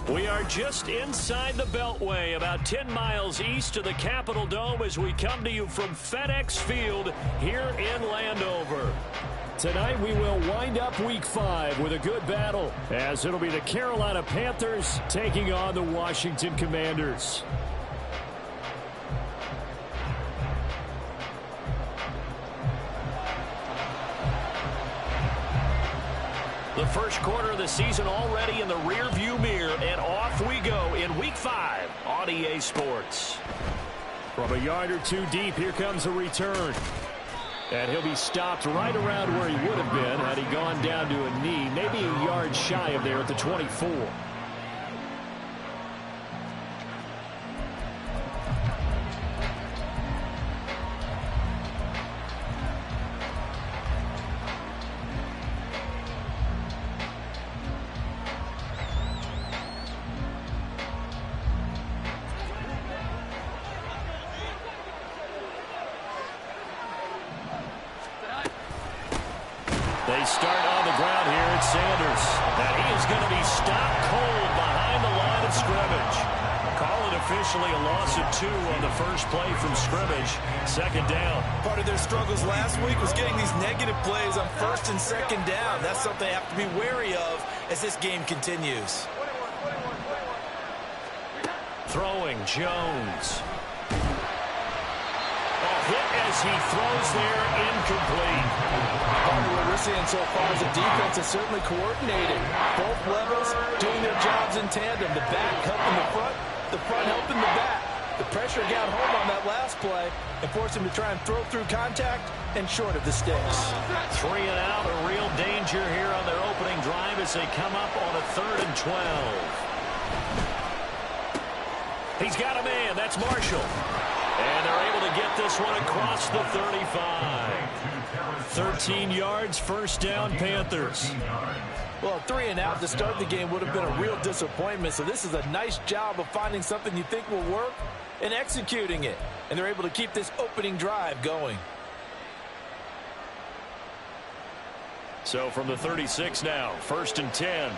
We are just inside the Beltway, about 10 miles east of the Capitol Dome as we come to you from FedEx Field here in Landover. Tonight we will wind up Week 5 with a good battle, as it'll be the Carolina Panthers taking on the Washington Commanders. The first quarter of the season already in the rearview mirror, and off we go in Week 5 on EA Sports. From a yard or two deep, here comes a return. And he'll be stopped right around where he would have been had he gone down to a knee, maybe a yard shy of there at the 24. They start on the ground here at Sanders. And he is going to be stopped cold behind the line of scrimmage. Call it officially a loss of 2 on the first play from scrimmage. Second down. Part of their struggles last week was getting these negative plays on first and second down. That's something they have to be wary of as this game continues. Throwing Jones. Hit as he throws there, incomplete. Part of what we're seeing so far is the defense is certainly coordinated. Both levels doing their jobs in tandem. The back helping the front helping the back. The pressure got home on that last play and forced him to try and throw through contact and short of the sticks. 3 and out, a real danger here on their opening drive as they come up on a 3rd and 12. He's got a man. That's Marshall. And they're able to get this one across the 35. 13 yards, first down, Panthers. Well, 3 and out to start the game would have been a real disappointment. So this is a nice job of finding something you think will work and executing it. And they're able to keep this opening drive going. So from the 36 now, 1st and 10.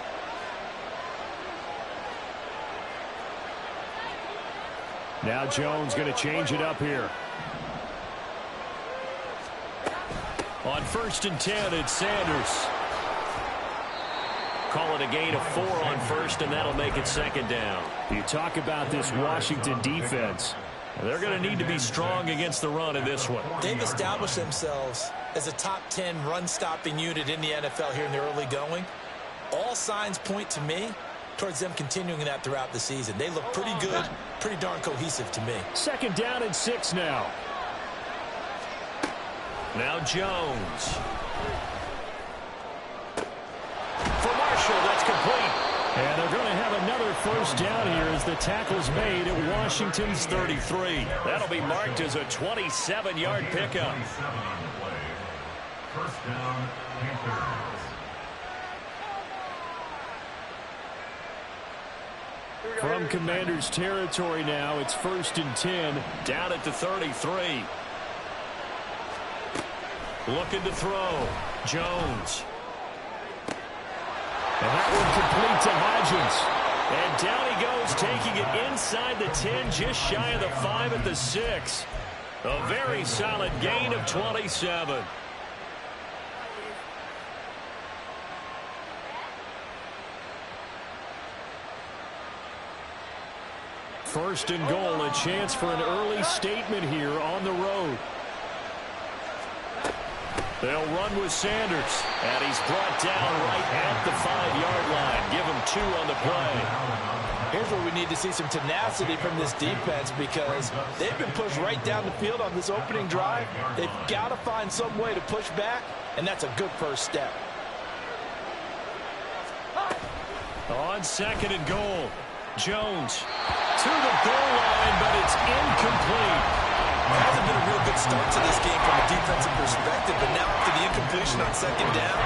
Now Jones going to change it up here. On 1st and 10, it's Sanders. Call it a gain of 4 on 1st, and that'll make it 2nd down. You talk about this Washington defense. They're going to need to be strong against the run in this one. They've established themselves as a top 10 run-stopping unit in the NFL here in the early going. All signs point to me towards them continuing that throughout the season. They look pretty good, pretty darn cohesive to me. 2nd down and 6 now. Now Jones. For Marshall, that's complete. And they're going to have another 1st down here as the tackle's made at Washington's 33. That'll be marked as a 27-yard pickup. 1st down, Panthers. From Commanders territory now, it's 1st and 10, down at the 33. Looking to throw. Jones. And that one complete to Hodgins. And down he goes, taking it inside the 10, just shy of the 5 at the 6. A very solid gain of 27. First and goal, a chance for an early statement here on the road. They'll run with Sanders, and he's brought down right at the 5-yard line. Give him 2 on the play. Here's where we need to see some tenacity from this defense because they've been pushed right down the field on this opening drive. They've got to find some way to push back, and that's a good first step. On 2nd and goal, Jones to the goal line, but it's incomplete. It hasn't been a real good start to this game from a defensive perspective, but now after the incompletion on 2nd down,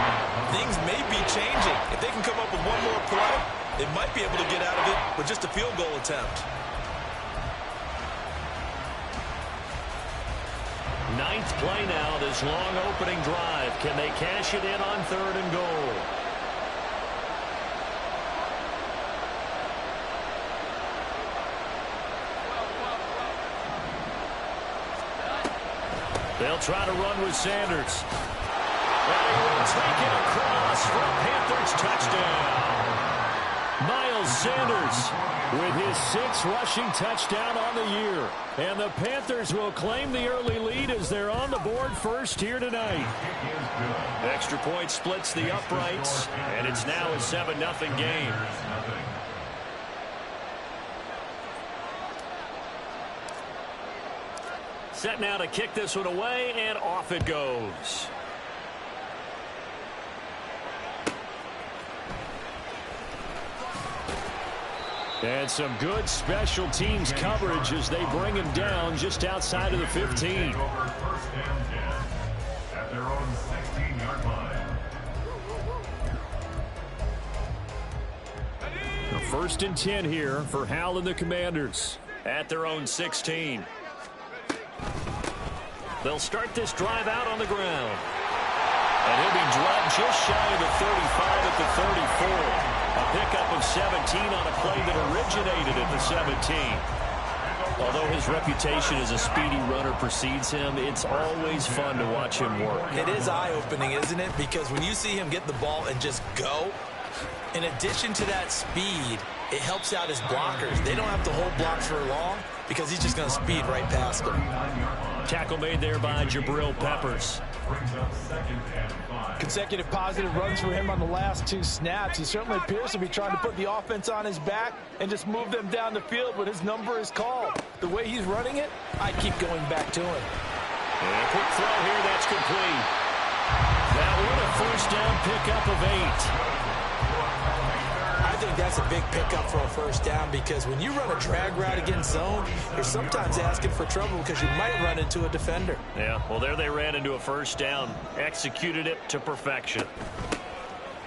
things may be changing. If they can come up with one more play, they might be able to get out of it with just a field goal attempt. 9th play now, this long opening drive. Can they cash it in on 3rd and goal? They'll try to run with Sanders. And he will take it across for a Panthers touchdown. Miles Sanders with his 6th rushing touchdown on the year. And the Panthers will claim the early lead as they're on the board first here tonight. Extra point splits the uprights, and it's now a 7-0 game. Set now to kick this one away, and off it goes. And some good special teams coverage as they bring him down just outside of the 15. First and 10 at their own 16-yard line. The 1st and 10 here for Hal and the Commanders at their own 16. They'll start this drive out on the ground. And he'll be drugged just shy of the 35 at the 34. A pickup of 17 on a play that originated at the 17. Although his reputation as a speedy runner precedes him, it's always fun to watch him work. It is eye-opening, isn't it? Because when you see him get the ball and just go, in addition to that speed, it helps out his blockers. They don't have to hold blocks for long because he's just going to speed right past them. Tackle made there by Jabril Peppers. Consecutive positive runs for him on the last 2 snaps. He certainly appears to be trying to put the offense on his back and just move them down the field when his number is called. The way he's running it, I'd keep going back to him. And a quick throw here, that's complete. That one a 1st down pickup of 8. I think that's a big pickup for a 1st down because when you run a drag route against zone, you're sometimes asking for trouble because you might run into a defender. Yeah, well, there they ran into a 1st down. Executed it to perfection.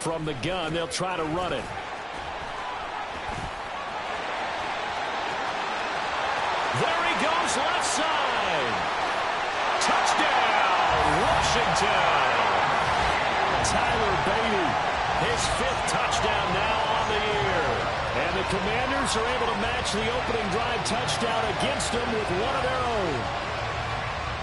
From the gun, they'll try to run it. There he goes, left side. Touchdown, Washington. Tyler Beatty. His 5th touchdown now on the year. And the Commanders are able to match the opening drive touchdown against them with one of their own.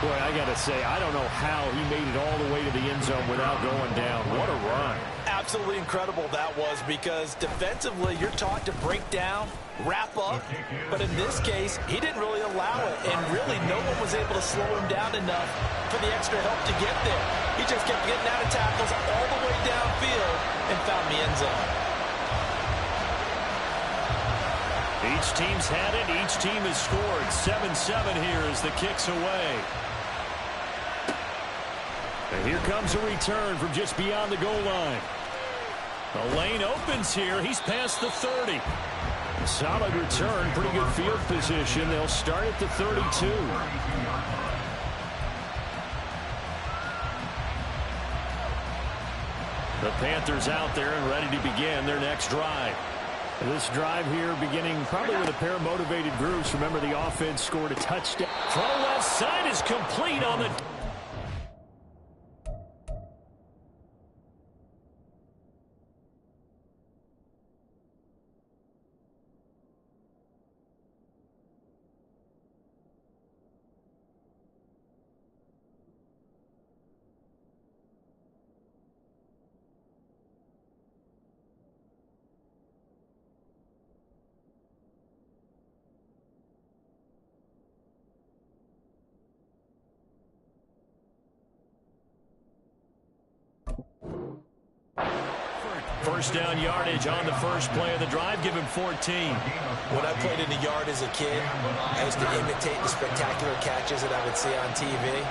Boy, I got to say, I don't know how he made it all the way to the end zone without going down. What a run. Absolutely incredible that was because defensively you're taught to break down, wrap up, but in this case he didn't really allow it, and really no one was able to slow him down enough for the extra help to get there. He just kept getting out of tackles all the way downfield and found the end zone. Each team's had it. Each team has scored. 7-7 here as the kick's away. And here comes a return from just beyond the goal line. The lane opens here. He's past the 30. Solid return. Pretty good field position. They'll start at the 32. The Panthers out there and ready to begin their next drive. This drive here beginning probably with a pair of motivated groups. Remember, the offense scored a touchdown. Throw left side is complete on the... First down yardage on the first play of the drive. Give him 14. When I played in the yard as a kid, I used to imitate the spectacular catches that I would see on TV.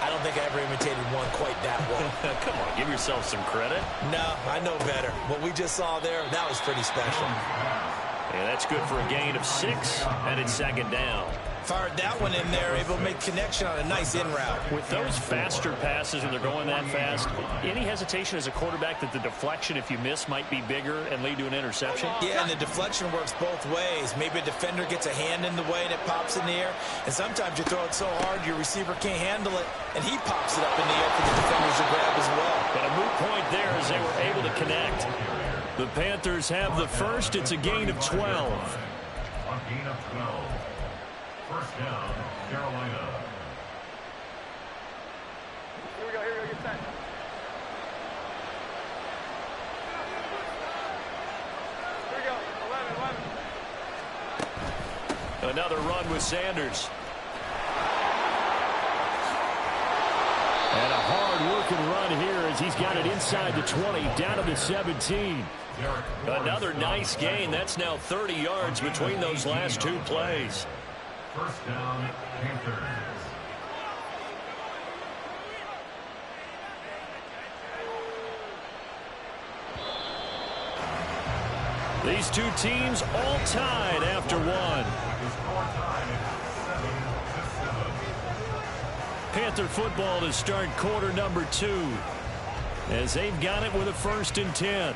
I don't think I ever imitated one quite that well. Come on, give yourself some credit. No, I know better. What we just saw there, that was pretty special. Yeah, that's good for a gain of 6, and it's 2nd down. Fired that one in there, able to make connection on a nice in route. With those faster passes and they're going that fast, any hesitation as a quarterback that the deflection, if you miss, might be bigger and lead to an interception? Yeah, and the deflection works both ways. Maybe a defender gets a hand in the way and it pops in the air, and sometimes you throw it so hard your receiver can't handle it, and he pops it up in the air for the defenders to grab as well. But a moot point there as they were able to connect. The Panthers have the first. It's a gain of 12. A gain of 12. First down, Carolina. Another run with Sanders. And a hard-working run here as he's got it inside the 20, down to the 17. Another nice gain. That's now 30 yards between those last two plays. First down, Panthers. These two teams all tied after one. The score time is 7-7. Panther football to start quarter number 2 as they've got it with a 1st and 10.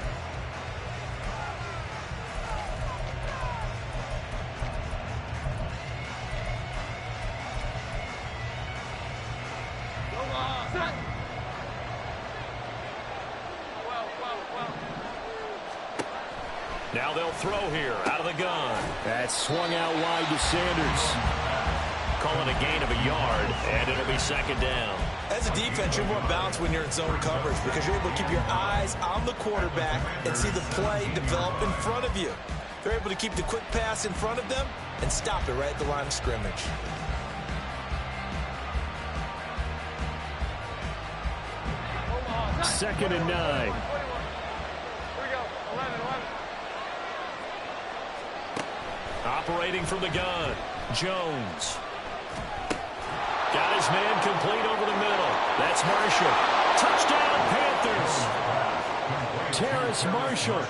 Now they'll throw here out of the gun. That's swung out wide to Sanders. Call it a gain of a yard, and it'll be 2nd down. As a defense, you're more balanced when you're in zone coverage because you're able to keep your eyes on the quarterback and see the play develop in front of you. They're able to keep the quick pass in front of them and stop it right at the line of scrimmage. Second and 9. Operating from the gun, Jones. Got his man complete over the middle. That's Marshall. Touchdown, Panthers. Terrace Marshall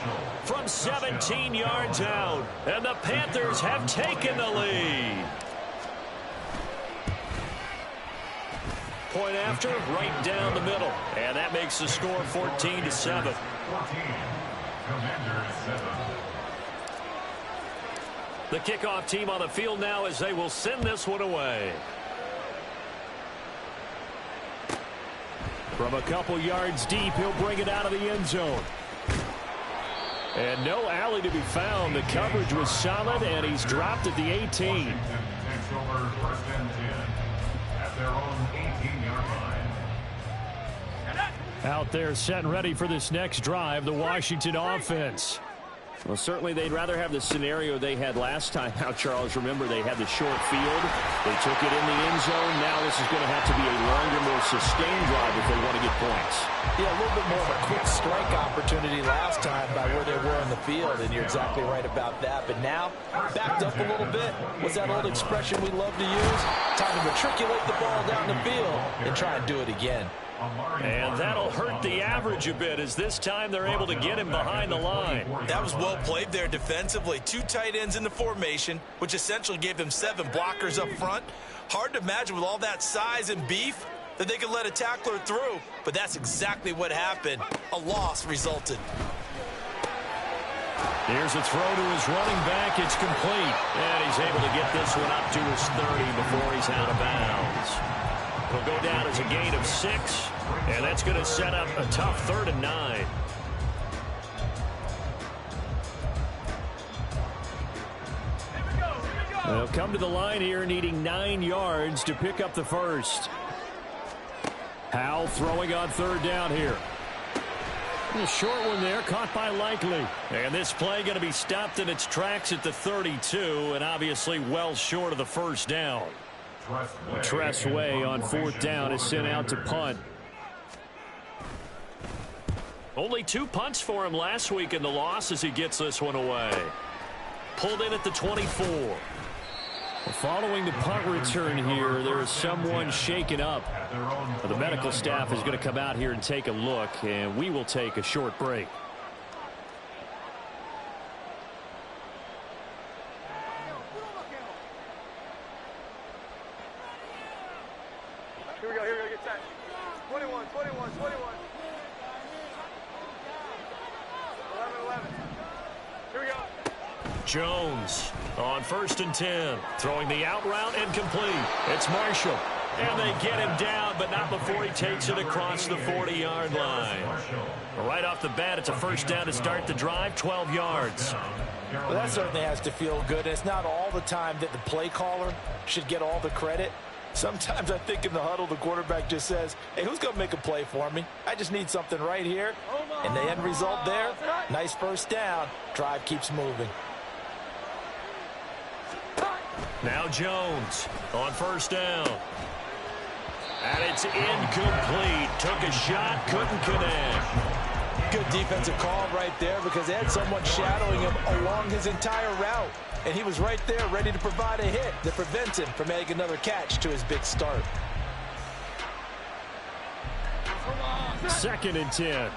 from 17 yards out. And the Panthers have taken the lead. Point after, right down the middle. And that makes the score 14-7. 14. Commanders 7. The kickoff team on the field now as they will send this one away. From a couple yards deep, he'll bring it out of the end zone. And no alley to be found. The coverage was solid, and he's dropped at the 18. Washington takes over 1st and 10 at their own 18-yard line. Out there set and ready for this next drive, the Washington offense. Well, certainly they'd rather have the scenario they had last time out, Charles. Remember, they had the short field. They took it in the end zone. Now this is going to have to be a longer, more sustained drive if they want to get points. Yeah, a little bit more of a quick strike opportunity last time by where they were on the field, and you're exactly right about that. But now, backed up a little bit. What's that old expression we love to use? Time to matriculate the ball down the field and try and do it again. And that'll hurt the average a bit as this time they're able to get him behind the line. That was well played there defensively. 2 tight ends in the formation, which essentially gave them 7 blockers up front. Hard to imagine with all that size and beef that they could let a tackler through, but that's exactly what happened. A loss resulted. Here's a throw to his running back. It's complete. And he's able to get this one up to his 30 before he's out of bounds. It'll go down as a gain of 6, and that's going to set up a tough 3rd and 9. They'll come to the line here needing 9 yards to pick up the first. Howell throwing on 3rd down here. A short one there, caught by Likely. And this play going to be stopped in its tracks at the 32, and obviously well short of the first down. Tressway on 4th down is sent out to punt. Only 2 punts for him last week in the loss as he gets this one away. Pulled in at the 24. Following the punt return here, there is someone shaken up. The medical staff is going to come out here and take a look, and we will take a short break. Here we go, get set. 21. 11. Here we go. Jones on 1st and 10. Throwing the out route and complete. It's Marshall. And they get him down, but not before he takes it across the 40-yard line. Right off the bat, it's a 1st down to start the drive, 12 yards. Well, that certainly has to feel good. It's not all the time that the play caller should get all the credit. Sometimes I think in the huddle, the quarterback just says, hey, who's going to make a play for me? I just need something right here. And the end result there, nice first down. Drive keeps moving. Now Jones on first down. And it's incomplete. Took a shot, couldn't connect. Good defensive call right there because they had someone shadowing him along his entire route. And he was right there ready to provide a hit that prevents him from making another catch to his big start. 2nd and 10.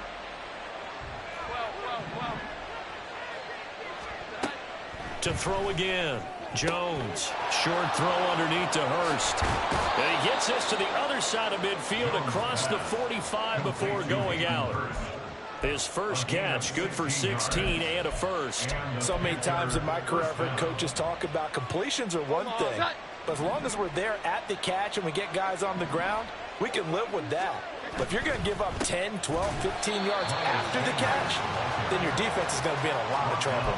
To throw again. Jones, short throw underneath to Hurst. And he gets this to the other side of midfield across the 45 before going out. His first catch, good for 16 and a first. So many times in my career, I've heard coaches talk about completions are one thing. But as long as we're there at the catch and we get guys on the ground, we can live with that. But if you're going to give up 10, 12, 15 yards after the catch, then your defense is going to be in a lot of trouble.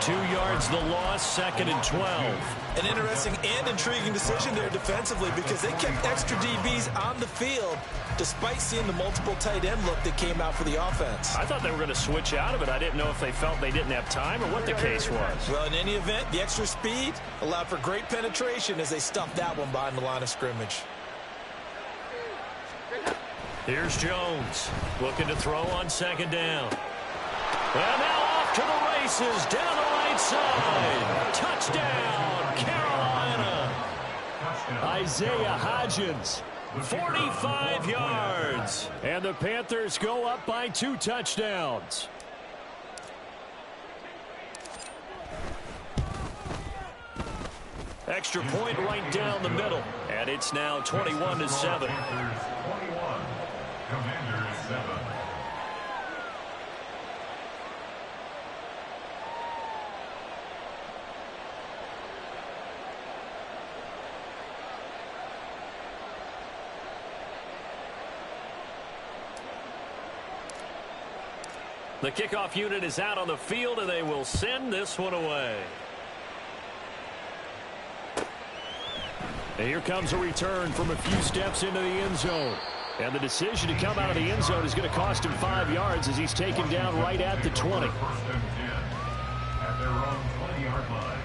2 yards the loss, 2nd and 12. An interesting and intriguing decision there defensively because they kept extra DBs on the field despite seeing the multiple tight end look that came out for the offense. I thought they were going to switch out of it. I didn't know if they felt they didn't have time or what the case was. Well, in any event, the extra speed allowed for great penetration as they stuffed that one behind the line of scrimmage. Here's Jones looking to throw on 2nd down. And now off to the races down the right side. Touchdown, Carolina. Isaiah Hodgins, 45 yards. And the Panthers go up by 2 touchdowns. Extra point right down the middle. And it's now 21-7. Commanders 7. The kickoff unit is out on the field, and they will send this one away. And here comes a return from a few steps into the end zone. And the decision to come out of the end zone is going to cost him 5 yards as he's taken down right at the 20. 1st and 10 at their own 20-yard line.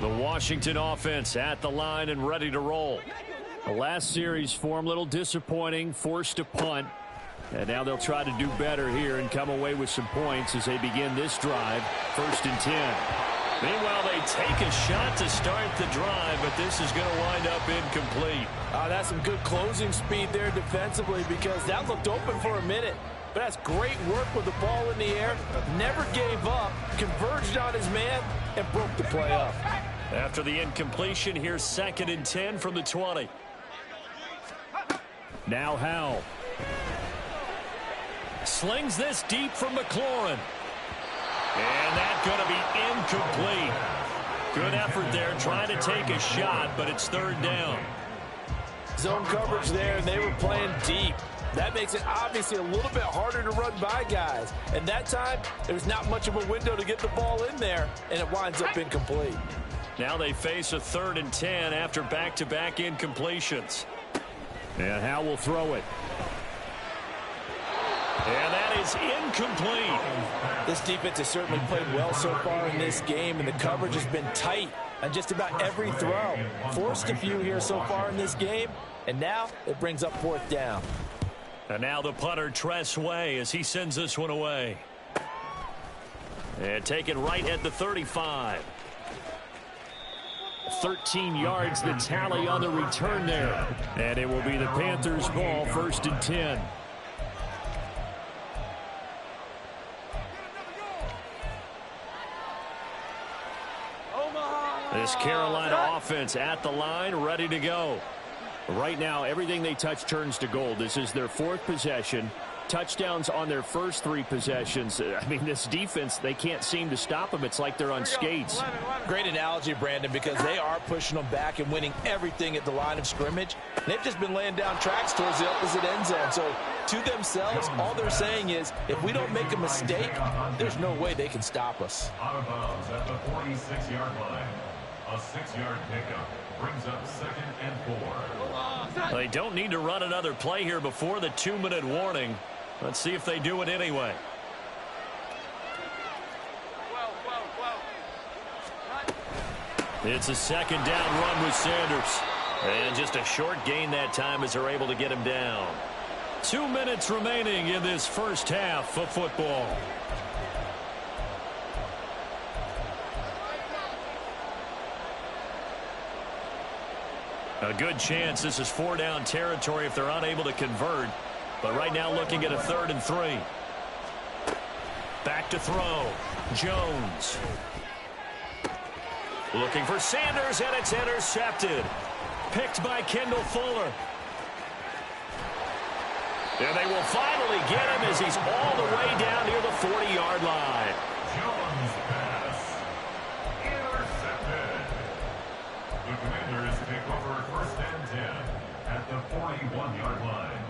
The Washington offense at the line and ready to roll. The last series form, a little disappointing, forced a punt. And now they'll try to do better here and come away with some points as they begin this drive, 1st and 10. Meanwhile, they take a shot to start the drive, but this is going to wind up incomplete. That's some good closing speed there defensively because that looked open for a minute. But that's great work with the ball in the air. Never gave up, converged on his man, and broke the play up. After the incompletion, here's 2nd and 10 from the 20. Now Howell. Slings this deep from McLaurin. And that's going to be incomplete. Good effort there trying to take a shot, but it's 3rd down. Zone coverage there, and they were playing deep. That makes it obviously a little bit harder to run by guys. And that time, there was not much of a window to get the ball in there, and it winds up incomplete. Now they face a 3rd and 10 after back-to-back incompletions. And Howell will throw it. And that is incomplete. This defense has certainly played well so far in this game, and the coverage has been tight on just about every throw. Forced a few here so far in this game, and now it brings up 4th down. And now the punter, Tress Way, as he sends this one away. And take it right at the 35. 13 yards the tally on the return there. And it will be the Panthers' ball, 1st and 10. This Carolina offense at the line, ready to go. Right now, everything they touch turns to gold. This is their 4th possession. touchdowns on their first 3 possessions. I mean, this defense, they can't seem to stop them. It's like they're on skates. Great analogy, Brandon, because they are pushing them back and winning everything at the line of scrimmage. They've just been laying down tracks towards the opposite end zone. So to themselves, all they're saying is, if we don't make a mistake, there's no way they can stop us. Out of bounds at the 46-yard line. A 6-yard pickup brings up 2nd and 4. They don't need to run another play here before the 2-minute warning. Let's see if they do it anyway. It's a 2nd down run with Sanders. And just a short gain that time as they're able to get him down. 2 minutes remaining in this first half of football. A good chance this is 4-down territory if they're unable to convert. But right now looking at a 3rd and 3. Back to throw. Jones. Looking for Sanders, and it's intercepted. Picked by Kendall Fuller. And they will finally get him as he's all the way down near the 40-yard line. Jones pass. Intercepted. The Commanders take over 1st and 10 at the 41-yard line.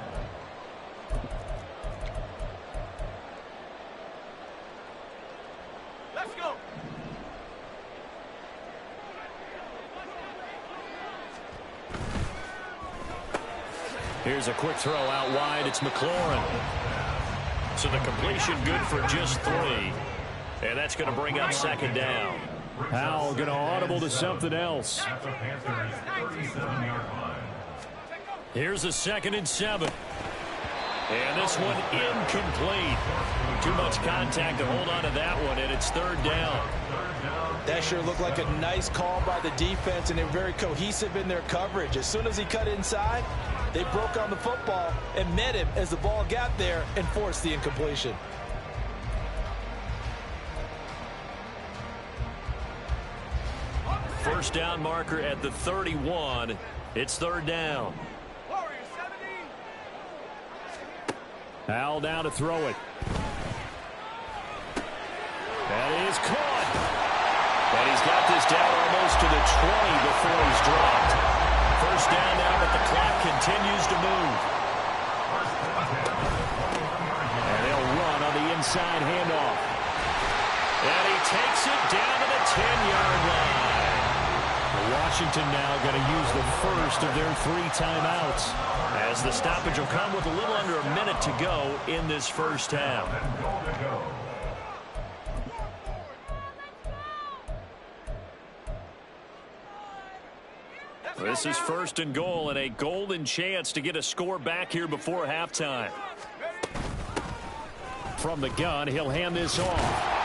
Let's go. Here's a quick throw out wide. It's McLaurin. So the completion good for just 3. And that's going to bring up 2nd down. Howell going to audible to something else. At the Panthers' 37-yard line. Here's a 2nd and 7. And this one incomplete. Too much contact to hold on to that one, and it's 3rd down. That sure looked like a nice call by the defense, and they're very cohesive in their coverage. As soon as he cut inside, they broke on the football and met him as the ball got there and forced the incompletion. First down marker at the 31. It's 3rd down. Howell down to throw it. That is caught. And he's got this down almost to the 20 before he's dropped. First down now, but the clock continues to move. And they'll run on the inside handoff. And he takes it down to the 10-yard line. Washington now going to use the first of their 3 timeouts, as the stoppage will come with a little under a minute to go in this first half. This is 1st and goal, and a golden chance to get a score back here before halftime. From the gun, he'll hand this off.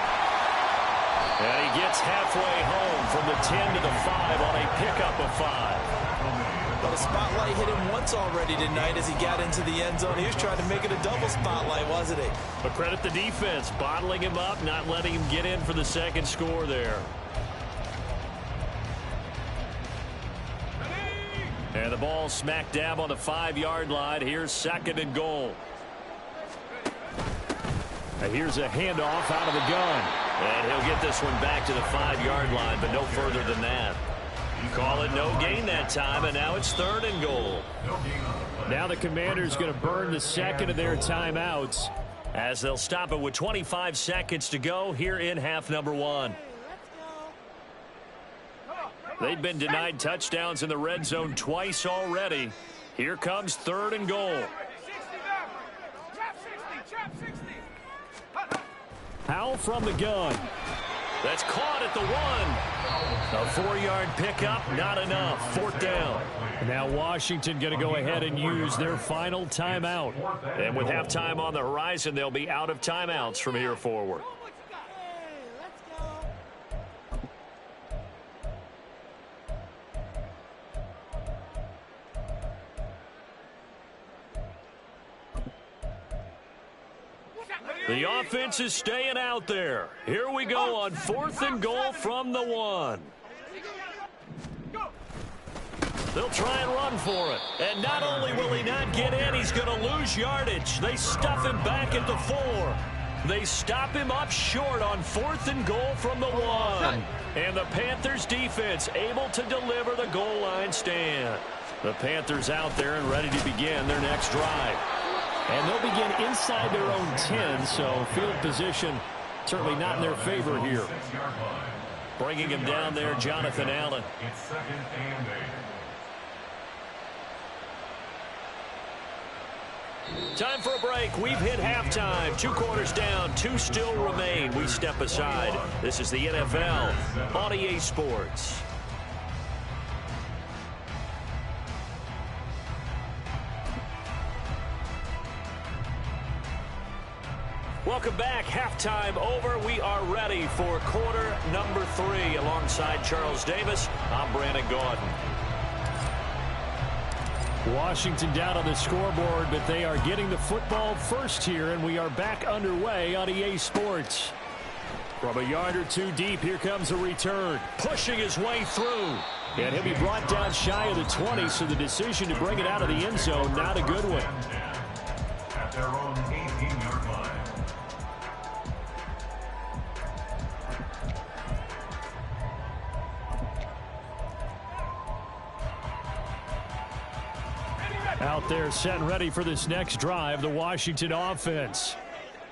And he gets halfway home from the 10 to the 5 on a pickup of 5. Well, the spotlight hit him once already tonight as he got into the end zone. He was trying to make it a double spotlight, wasn't he? But credit the defense, bottling him up, not letting him get in for the 2nd score there. And the ball smack dab on the 5-yard line. Here's 2nd and goal. And here's a handoff out of the gun. And he'll get this one back to the 5-yard line, but no further than that. Call it no gain that time, and now it's 3rd and goal. Now the Commanders going to burn the 2nd of their timeouts, as they'll stop it with 25 seconds to go here in half number 1. They've been denied touchdowns in the red zone twice already. Here comes 3rd and goal. Howell from the gun. That's caught at the 1. A 4-yard pickup, not enough. 4th down. Now Washington going to go ahead and use their final timeout. And with halftime on the horizon, they'll be out of timeouts from here forward. The offense is staying out there. Here we go on 4th and goal from the 1. They'll try and run for it. And not only will he not get in, he's going to lose yardage. They stuff him back at the 4. They stop him up short on 4th and goal from the 1. And the Panthers defense able to deliver the goal line stand. The Panthers out there and ready to begin their next drive. And they'll begin inside their own 10, so field position certainly not in their favor here. Bringing him down there, Jonathan Allen. It's 2nd and 8. Time for a break. We've hit halftime. 2 quarters down. 2 still remain. We step aside. This is the NFL on EA Sports. Welcome back. Halftime over. We are ready for quarter number 3. Alongside Charles Davis, I'm Brandon Gaudin. Washington down on the scoreboard, but they are getting the football first here, and we are back underway on EA Sports. From a yard or 2 deep, here comes a return. Pushing his way through. And he'll be brought down shy of the 20, so the decision to bring it out of the end zone, not a good one. At their own 18-yard line. Out there set and ready for this next drive, the Washington offense.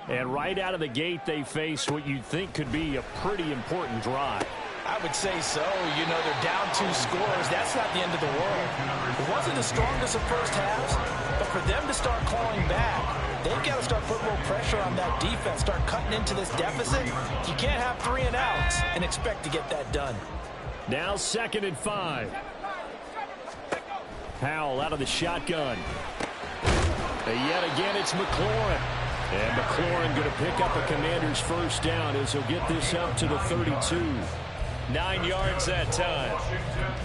And right out of the gate, they face what you think could be a pretty important drive. I would say so. You know, they're down 2 scores. That's not the end of the world. It wasn't the strongest of first halves, but for them to start clawing back, they've got to start putting more pressure on that defense, start cutting into this deficit. You can't have 3 and outs and expect to get that done. Now 2nd and 5. Howell out of the shotgun. And yet again, it's McLaurin. And McLaurin going to pick up a Commander's first down as he'll get this up to the 32. 9 yards that time.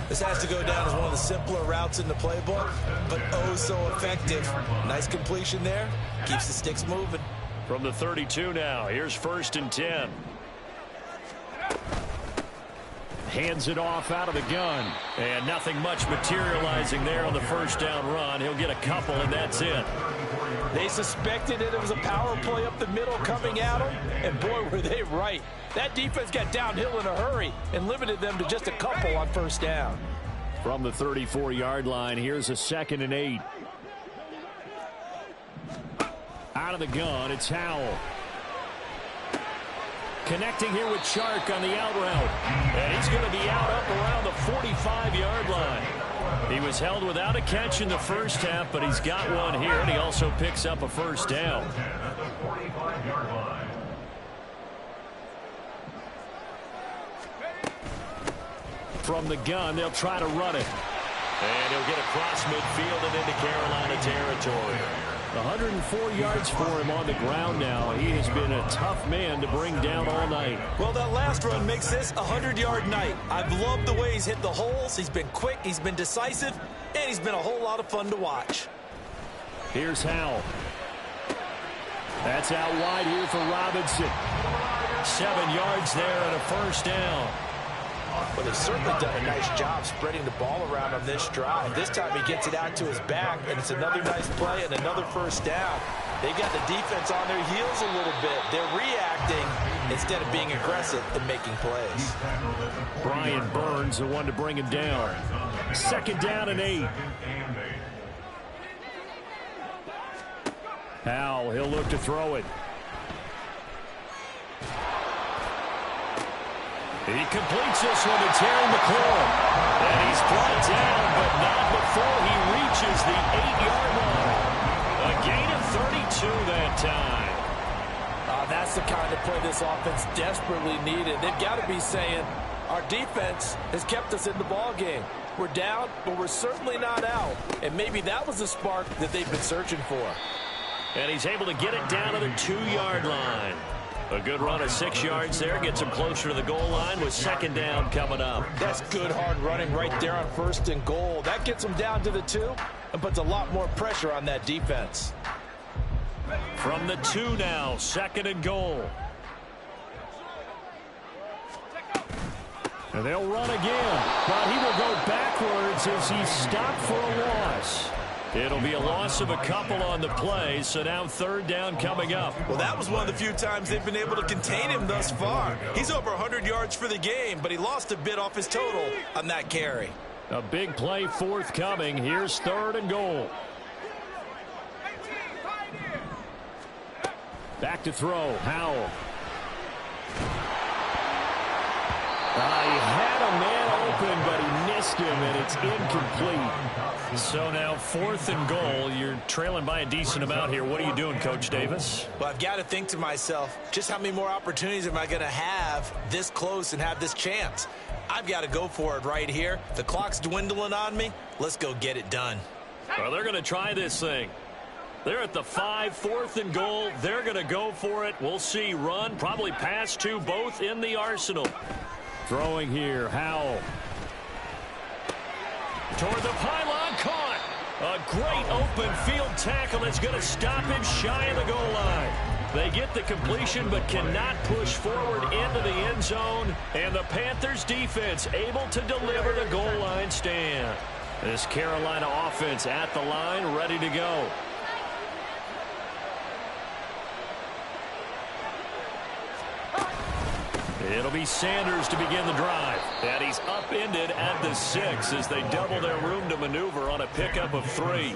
This has to go down as one of the simpler routes in the playbook, but oh so effective. Nice completion there. Keeps the sticks moving. From the 32 now, here's 1st and 10. Hands it off out of the gun. And nothing much materializing there on the first down run. He'll get a couple, and that's it. They suspected it was a power play up the middle coming at them, and boy, were they right. That defense got downhill in a hurry and limited them to just a couple on first down. From the 34-yard line, here's a 2nd and 8. Out of the gun, it's Howell. Connecting here with Chark on the out route. And he's going to be out up around the 45-yard line. He was held without a catch in the first half, but he's got one here, and he also picks up a first down. At the 45-yard line. From the gun, they'll try to run it. And he'll get across midfield and into Carolina territory. 104 yards for him on the ground now. He has been a tough man to bring down all night. Well, that last run makes this a 100-yard night. I've loved the way he's hit the holes. He's been quick, he's been decisive, and he's been a whole lot of fun to watch. Here's Howell. That's out wide here for Robinson. 7 yards there and a first down. Well, they've certainly done a nice job spreading the ball around on this drive. This time he gets it out to his back, and it's another nice play and another first down. They've got the defense on their heels a little bit. They're reacting instead of being aggressive and making plays. Brian Burns, the one to bring him down. 2nd down and 8. Howell, he'll look to throw it. He completes this one to Terry McLaurin. And he's brought down, but not before he reaches the 8-yard line. A gain of 32 that time. That's the kind of play this offense desperately needed. They've got to be saying, our defense has kept us in the ball game. We're down, but we're certainly not out. And maybe that was the spark that they've been searching for. And he's able to get it down to the 2-yard line. A good run of 6 yards there. Gets him closer to the goal line with 2nd down coming up. That's good hard running right there on 1st and goal. That gets him down to the 2 and puts a lot more pressure on that defense. From the 2 now, 2nd and goal. And they'll run again, but he will go backwards as he's stopped for a loss. It'll be a loss of a couple on the play, so now third down coming up. Well, that was one of the few times they've been able to contain him thus far. He's over 100 yards for the game, but he lost a bit off his total on that carry. A big play forthcoming. Here's third and goal. Back to throw. Howell. He had a man open, but he missed him, and it's incomplete. So now fourth and goal. You're trailing by a decent amount here. What are you doing, Coach Davis? Well, I've got to think to myself, just how many more opportunities am I going to have this close and have this chance? I've got to go for it right here. The clock's dwindling on me. Let's go get it done. Well, they're going to try this thing. They're at the 5, fourth and goal. They're going to go for it. We'll see. Run, probably pass two, both in the arsenal. Throwing here, Howell. Toward the pylon, caught. A great open field tackle that's going to stop him shy of the goal line. They get the completion but cannot push forward into the end zone. And the Panthers defense able to deliver the goal line stand. This Carolina offense at the line, ready to go. It'll be Sanders to begin the drive. And he's upended at the 6 as they double their room to maneuver on a pickup of 3.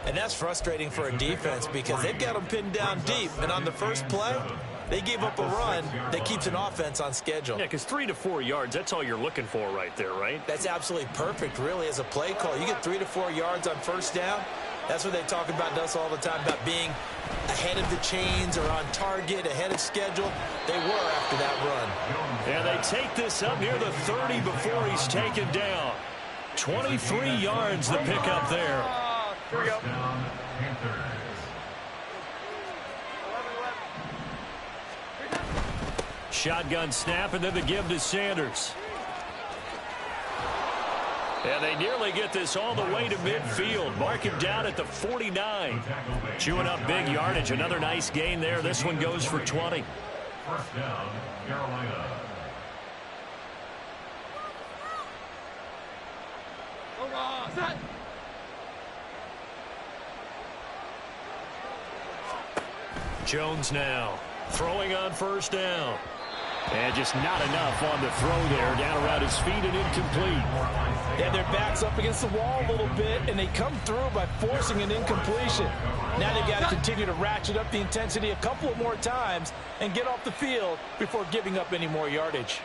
And that's frustrating for a defense because they've got them pinned down deep. And on the first play, they gave up a run that keeps an offense on schedule. Yeah, because 3 to 4 yards, that's all you're looking for right there, right? That's absolutely perfect, really, as a play call. You get 3 to 4 yards on first down. That's what they talk about us all the time, about being ahead of the chains or on target, ahead of schedule. They were after that run. And they take this up near the 30 before he's taken down. 23 yards the pickup there. Here we go. Shotgun snap and then the give to Sanders. And they nearly get this all the way to midfield. Mark him down at the 49. Chewing up big yardage. Another nice gain there. This one goes for 20. First down, Carolina. Jones now throwing on first down. And just not enough on the throw there. Down around his feet and incomplete. Yeah, their back's up against the wall a little bit, and they come through by forcing an incompletion. Now they've got to continue to ratchet up the intensity a couple of more times and get off the field before giving up any more yardage.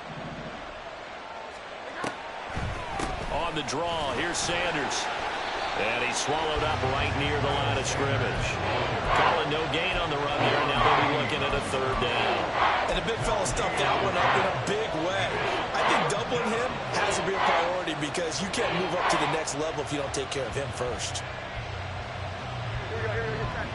On the draw, here's Sanders. And he's swallowed up right near the line of scrimmage. Calling no gain on the run there. Now they'll be looking at a third down. And the big fella stuffed that one up in a big way. I think doubling him has to be a priority because you can't move up to the next level if you don't take care of him first. Here we go, get set.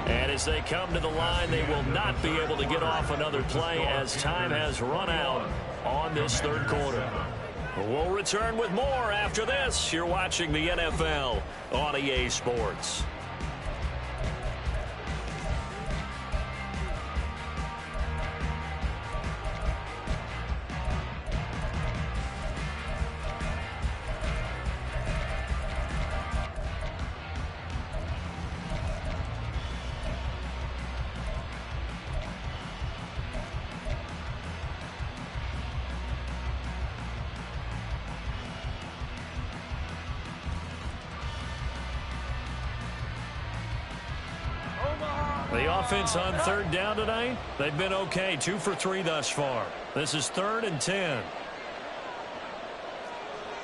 And as they come to the line, they will not be able to get off another play as time has run out on this third quarter. We'll return with more after this. You're watching the NFL on EA Sports. The offense on third down tonight, they've been okay. 2 for 3 thus far. This is 3rd and 10.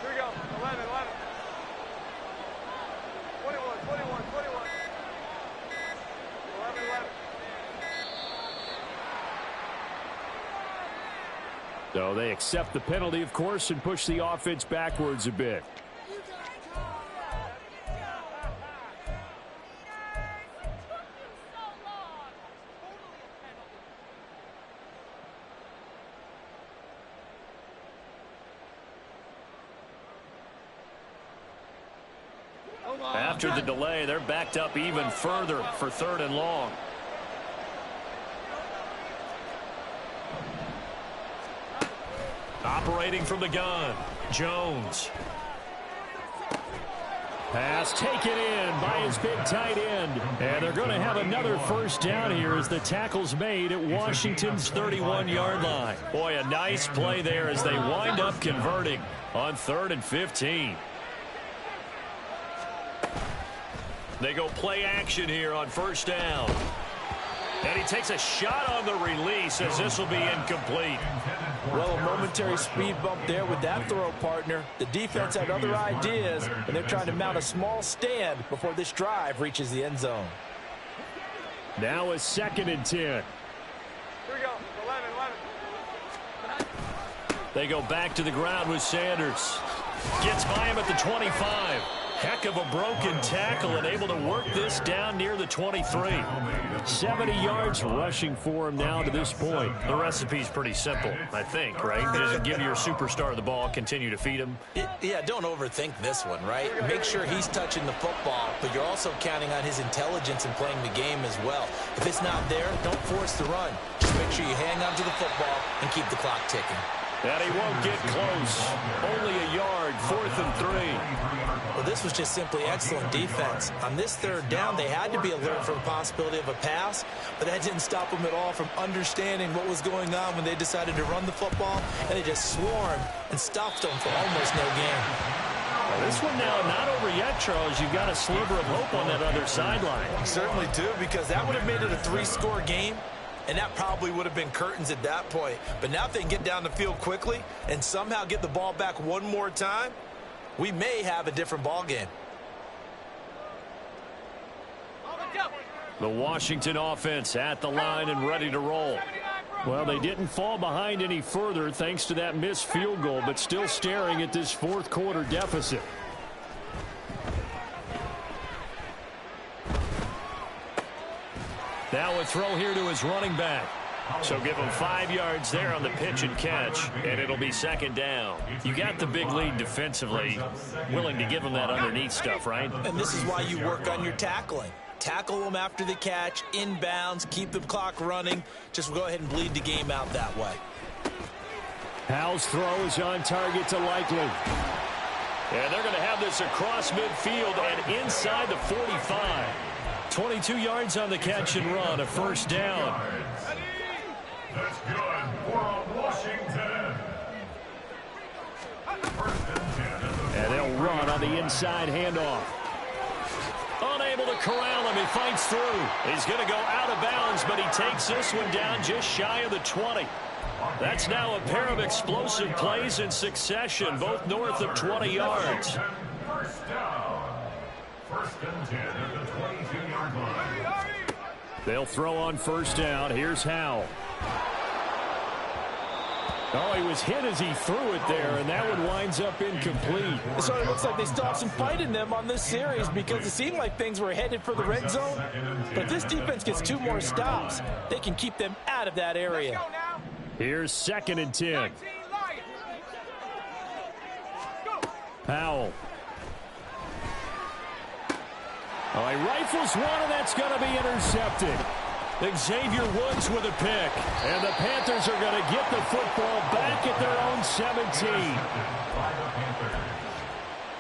Here we go. 11, 11. 21, 21, 21. 11, 11. So they accept the penalty, of course, and push the offense backwards a bit. After the delay, they're backed up even further for 3rd and long. Operating from the gun, Jones. Pass taken in by his big tight end. And they're going to have another first down here as the tackle's made at Washington's 31-yard line. Boy, a nice play there as they wind up converting on 3rd and 15. They go play action here on first down. And he takes a shot on the release as this will be incomplete. Well, a momentary speed bump there with that throw, partner. The defense had other ideas, and they're trying to mount a small stand before this drive reaches the end zone. Now a 2nd and 10. Here we go. 11. They go back to the ground with Sanders. Gets by him at the 25. Heck of a broken tackle and able to work this down near the 23. 70 yards rushing for him now to this point. The recipe's pretty simple, I think, right? Just give your superstar the ball, continue to feed him. Yeah, don't overthink this one, right? Make sure he's touching the football, but you're also counting on his intelligence in playing the game as well. If it's not there, don't force the run. Just make sure you hang on to the football and keep the clock ticking. And he won't get close. Only a yard, 4th and 3. Well, this was just simply excellent defense. On this 3rd down, they had to be alert for the possibility of a pass, but that didn't stop them at all from understanding what was going on when they decided to run the football, and they just swarmed and stopped them for almost no gain. Well, this one now not over yet, Charles. You've got a sliver of hope on that other sideline. Certainly do, because that would have made it a 3-score game. And that probably would have been curtains at that point. But now if they can get down the field quickly and somehow get the ball back one more time, we may have a different ball game. The Washington offense at the line and ready to roll. Well, they didn't fall behind any further thanks to that missed field goal, but still staring at this 4th quarter deficit. Now a throw here to his running back. So give him 5 yards there on the pitch and catch, and it'll be 2nd down. You got the big lead defensively, willing to give him that underneath stuff, right? And this is why you work on your tackling. Tackle them after the catch, inbounds, keep the clock running. Just go ahead and bleed the game out that way. Howell's throw is on target to Likely. And they're going to have this across midfield and inside the 45. 22 yards on the catch and run, a first down. That's good for Washington. And they'll run on the inside handoff. Unable to corral him, he fights through. He's going to go out of bounds, but he takes this one down just shy of the 20. That's now a pair of explosive plays in succession, both north of 20 yards. First down. 1st and 10 at the 22-yard line. They'll throw on first down. Here's Howell. Oh, he was hit as he threw it there, and that one winds up incomplete. So it looks like they still have some fight in them on this series because it seemed like things were headed for the red zone. But this defense gets 2 more stops. They can keep them out of that area. Here's 2nd and 10. Howell. Oh, he rifles one, and that's going to be intercepted. Xavier Woods with a pick. And the Panthers are going to get the football back at their own 17.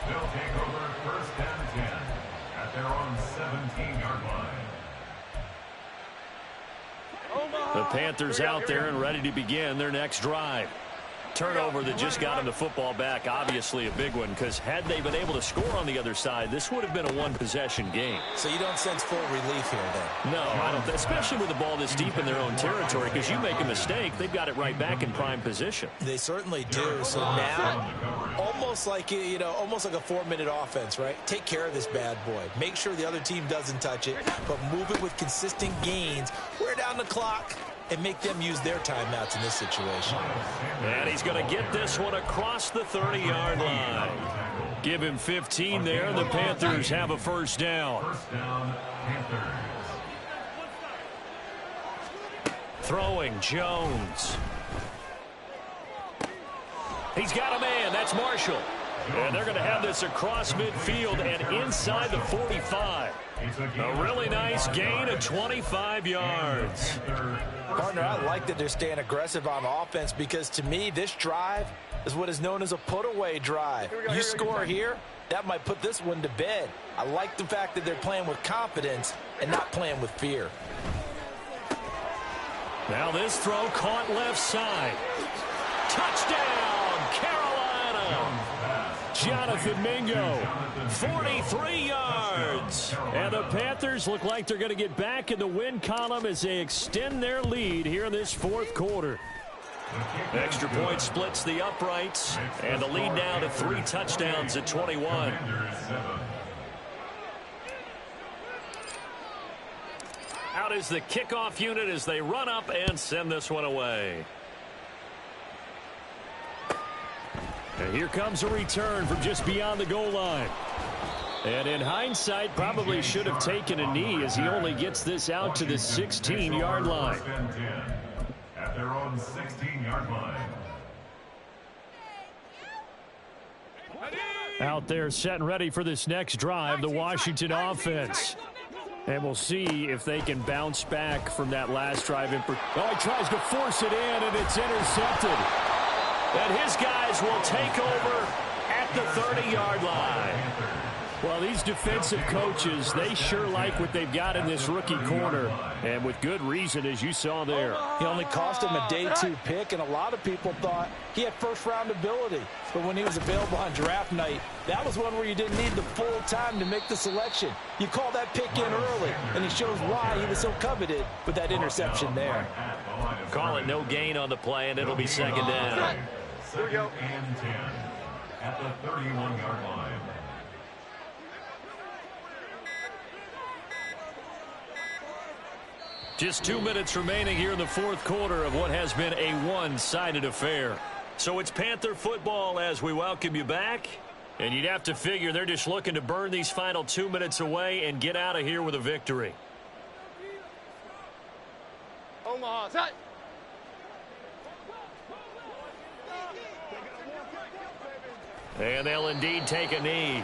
They'll take over 1st and 10 at their own 17-yard line. The Panthers out there and ready to begin their next drive. Turnover that just got him the football back, obviously a big one, because had they been able to score on the other side, this would have been a one-possession game. So you don't sense full relief here, then? No, I don't, especially with the ball this deep in their own territory, because you make a mistake, they've got it right back in prime position. They certainly do. So now, almost like a 4-minute offense, right? Take care of this bad boy. Make sure the other team doesn't touch it, but move it with consistent gains. Wear down the clock and make them use their timeouts in this situation. And he's going to get this one across the 30-yard line. Give him 15 there, and the Panthers have a first down. First down, Panthers. Throwing, Jones. He's got a man. That's Marshall. And they're going to have this across midfield and inside the 45. A really nice gain of 25 yards. Partner, I like that they're staying aggressive on offense because to me, this drive is what is known as a put-away drive. You score here, that might put this one to bed. I like the fact that they're playing with confidence and not playing with fear. Now this throw caught left side. Touchdown, Carolina. Jonathan Mingo, 43 yards. And the Panthers look like they're going to get back in the win column as they extend their lead here in this fourth quarter. Extra point splits the uprights, and the lead now to 3 touchdowns at 21. Out is the kickoff unit as they run up and send this one away. And here comes a return from just beyond the goal line. And in hindsight, probably should have taken a knee as he only gets this out to the 16-yard line. At their own 16-yard line. Out there set and ready for this next drive, the Washington offense. And we'll see if they can bounce back from that last drive. Oh, he tries to force it in, and it's intercepted. And his guys will take over at the 30-yard line. Well, these defensive coaches, they sure like what they've got in this rookie corner. And with good reason, as you saw there. He only cost him a day 2 pick, and a lot of people thought he had first-round ability. But when he was available on draft night, that was one where you didn't need the full time to make the selection. You call that pick in early, and it shows why he was so coveted with that interception there. Call it no gain on the play, and it'll be second down. Second and 10 at the 31-yard line. Just 2 minutes remaining here in the fourth quarter of what has been a one-sided affair. So it's Panther football as we welcome you back. And you'd have to figure they're just looking to burn these final 2 minutes away and get out of here with a victory. Omaha, set. And they'll indeed take a knee.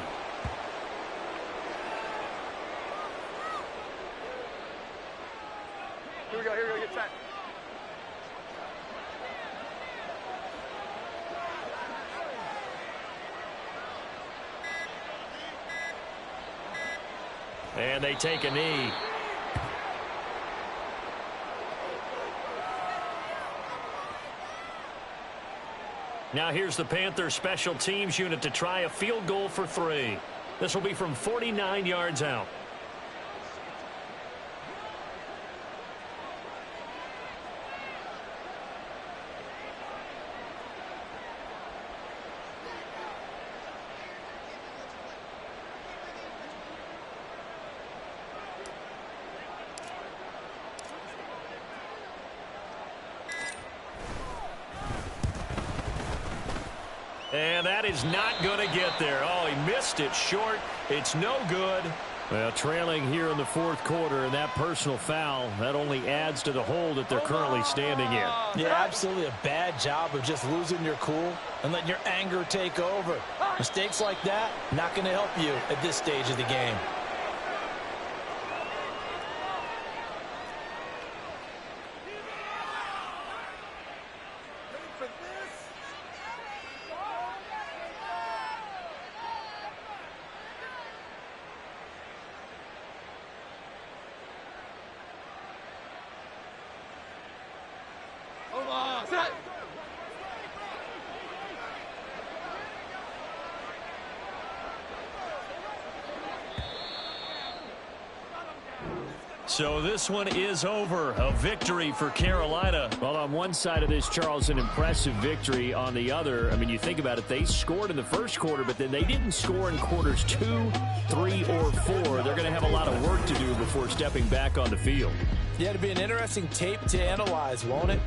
Here we go, get set. And they take a knee. Now here's the Panthers special teams unit to try a field goal for 3. This will be from 49 yards out. And that is not going to get there. Oh, he missed it short. It's no good. Well, trailing here in the fourth quarter, and that personal foul, that only adds to the hole that they're currently standing in. Yeah, absolutely a bad job of just losing your cool and letting your anger take over. Mistakes like that, not going to help you at this stage of the game. Set. So this one is over. A victory for Carolina. Well, on one side of this, Charles, an impressive victory. On the other, I mean, you think about it, they scored in the first quarter, but then they didn't score in quarters 2, 3, or 4. They're going to have a lot of work to do before stepping back on the field. Yeah, it'll be an interesting tape to analyze, won't it?